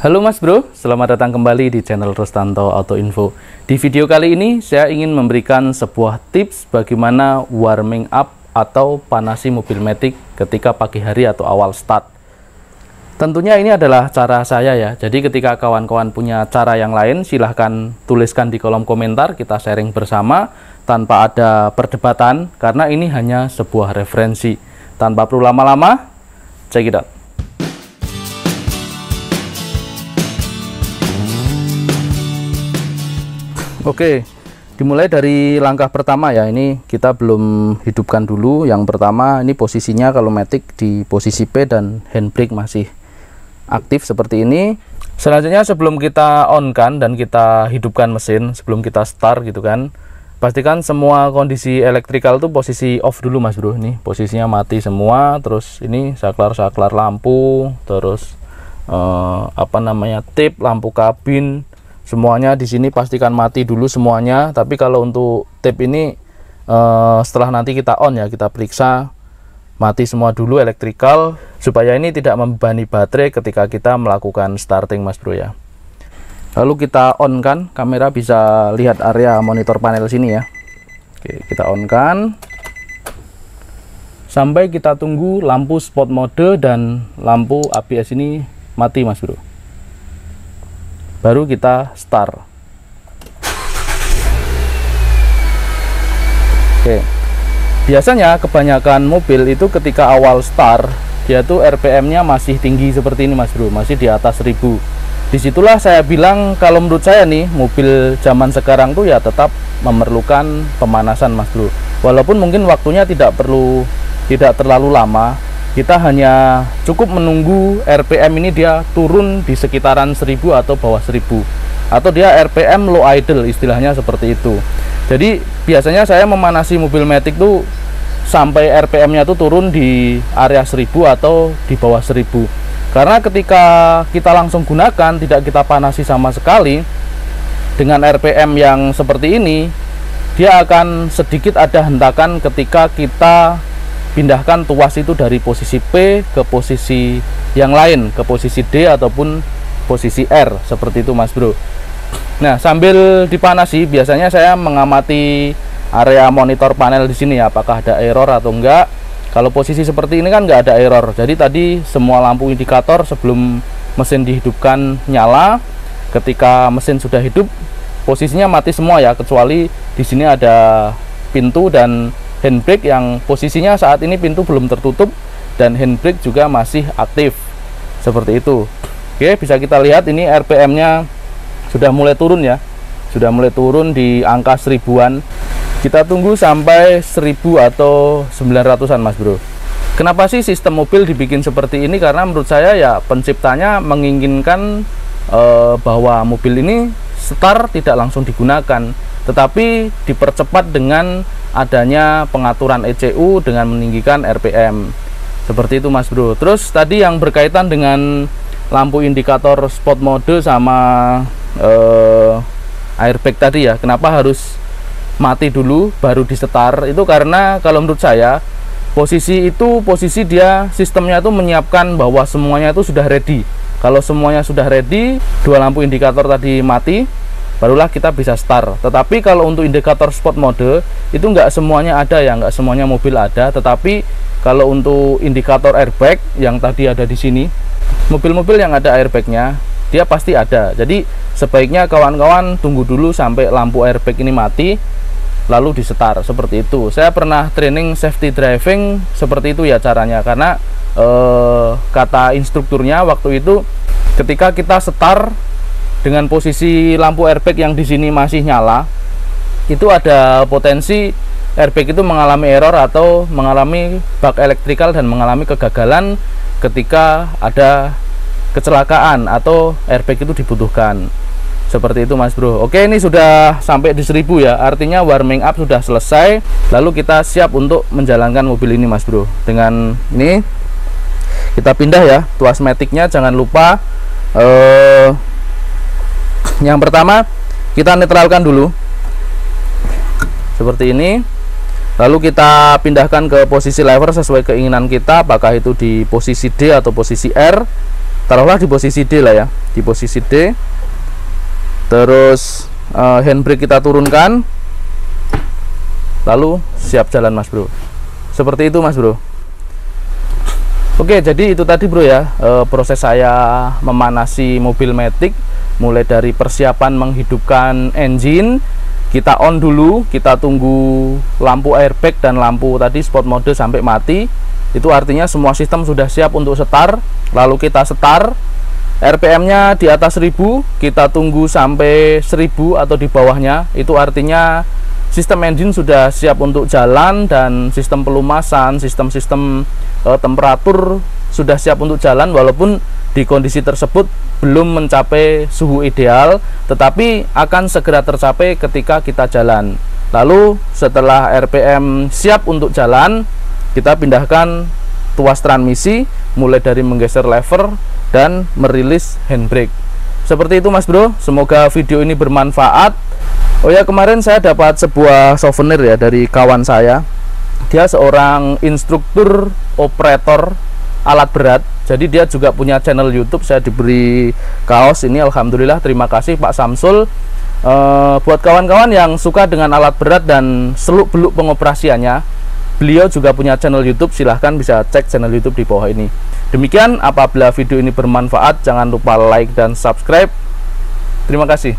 Halo Mas Bro, selamat datang kembali di channel Rustanto Auto Info. Di video kali ini saya ingin memberikan sebuah tips bagaimana warming up atau panasi mobil Matic ketika pagi hari atau awal start. Tentunya ini adalah cara saya ya, jadi ketika kawan-kawan punya cara yang lain silahkan tuliskan di kolom komentar, kita sharing bersama tanpa ada perdebatan karena ini hanya sebuah referensi. Tanpa perlu lama-lama, check it out. Oke, dimulai dari langkah pertama ya. Ini kita belum hidupkan dulu. Yang pertama ini posisinya kalau Matic di posisi P dan handbrake masih aktif seperti ini. Selanjutnya sebelum kita on kan dan kita hidupkan mesin, sebelum kita start gitu kan, pastikan semua kondisi elektrikal tuh posisi off dulu Mas Bro. Ini posisinya mati semua. Terus ini saklar lampu, terus tip lampu kabin, semuanya di sini pastikan mati dulu semuanya. Tapi kalau untuk tip ini setelah nanti kita on ya, kita periksa mati semua dulu elektrikal supaya ini tidak membebani baterai ketika kita melakukan starting Mas Bro ya. Lalu kita on kan, kamera bisa lihat area monitor panel sini ya. Oke, kita on kan sampai kita tunggu lampu spot mode dan lampu ABS ini mati Mas Bro, baru kita start. Oke, biasanya kebanyakan mobil itu ketika awal start dia tuh RPM nya masih tinggi seperti ini Mas Bro, masih di atas 1000. Disitulah saya bilang kalau menurut saya nih mobil zaman sekarang tuh ya tetap memerlukan pemanasan Mas Bro, walaupun mungkin waktunya tidak terlalu lama. Kita hanya cukup menunggu RPM ini dia turun di sekitaran 1000 atau bawah 1000, atau dia RPM low idle istilahnya seperti itu. Jadi biasanya saya memanasi mobil Matic tuh sampai RPM nya tuh turun di area 1000 atau di bawah 1000. Karena ketika kita langsung gunakan tidak kita panasi sama sekali dengan RPM yang seperti ini, dia akan sedikit ada hentakan ketika kita pindahkan tuas itu dari posisi P ke posisi yang lain, ke posisi D ataupun posisi R seperti itu Mas Bro. Nah, sambil dipanasi biasanya saya mengamati area monitor panel di sini ya, apakah ada error atau enggak. Kalau posisi seperti ini kan nggak ada error. Jadi tadi semua lampu indikator sebelum mesin dihidupkan nyala. Ketika mesin sudah hidup posisinya mati semua ya, kecuali di sini ada pintu dan handbrake yang posisinya saat ini pintu belum tertutup dan handbrake juga masih aktif seperti itu. Oke, bisa kita lihat ini RPM nya sudah mulai turun ya, sudah mulai turun di angka 1000-an. Kita tunggu sampai 1000 atau 900-an Mas Bro. Kenapa sih sistem mobil dibikin seperti ini? Karena menurut saya ya penciptanya menginginkan bahwa mobil ini start tidak langsung digunakan, tetapi dipercepat dengan adanya pengaturan ECU dengan meninggikan RPM seperti itu Mas Bro. Terus tadi yang berkaitan dengan lampu indikator spot mode sama airbag tadi ya, kenapa harus mati dulu baru di start? Itu karena kalau menurut saya posisi dia sistemnya itu menyiapkan bahwa semuanya itu sudah ready. Kalau semuanya sudah ready, dua lampu indikator tadi mati, barulah kita bisa start. Tetapi kalau untuk indikator spot mode itu nggak semuanya ada ya, nggak semuanya mobil ada. Tetapi kalau untuk indikator airbag yang tadi ada di sini, mobil-mobil yang ada airbagnya dia pasti ada. Jadi sebaiknya kawan-kawan tunggu dulu sampai lampu airbag ini mati lalu di start seperti itu. Saya pernah training safety driving seperti itu ya caranya, karena kata instrukturnya waktu itu ketika kita start dengan posisi lampu airbag yang di sini masih nyala, itu ada potensi airbag itu mengalami error atau mengalami bug elektrikal dan mengalami kegagalan ketika ada kecelakaan atau airbag itu dibutuhkan. Seperti itu Mas Bro. Oke, ini sudah sampai di 1000 ya, artinya warming up sudah selesai. Lalu kita siap untuk menjalankan mobil ini Mas Bro. Dengan ini kita pindah ya tuas Matic-nya, jangan lupa yang pertama kita netralkan dulu seperti ini, lalu kita pindahkan ke posisi lever sesuai keinginan kita, apakah itu di posisi D atau posisi R. taruhlah di posisi D lah ya, di posisi D. Terus handbrake kita turunkan, lalu siap jalan Mas Bro. Seperti itu Mas Bro. Oke, jadi itu tadi Bro ya, proses saya memanasi mobil Matic. Mulai dari persiapan menghidupkan engine, kita on dulu, kita tunggu lampu airbag dan lampu tadi sport mode sampai mati. Itu artinya semua sistem sudah siap untuk start. Lalu kita start, RPM nya di atas 1000, kita tunggu sampai 1000 atau di bawahnya. Itu artinya sistem engine sudah siap untuk jalan, dan sistem pelumasan, sistem-sistem temperatur sudah siap untuk jalan, walaupun di kondisi tersebut belum mencapai suhu ideal, tetapi akan segera tercapai ketika kita jalan. Lalu setelah RPM siap untuk jalan, kita pindahkan tuas transmisi, mulai dari menggeser lever dan merilis handbrake. Seperti itu Mas Bro, semoga video ini bermanfaat. Oh ya, kemarin saya dapat sebuah souvenir ya dari kawan saya. Dia seorang instruktur operator alat berat, jadi dia juga punya channel YouTube. Saya diberi kaos ini, alhamdulillah, terima kasih Pak Samsul. Buat kawan-kawan yang suka dengan alat berat dan seluk-beluk pengoperasiannya, beliau juga punya channel YouTube, silahkan bisa cek channel YouTube di bawah ini. Demikian, apabila video ini bermanfaat, jangan lupa like dan subscribe. Terima kasih.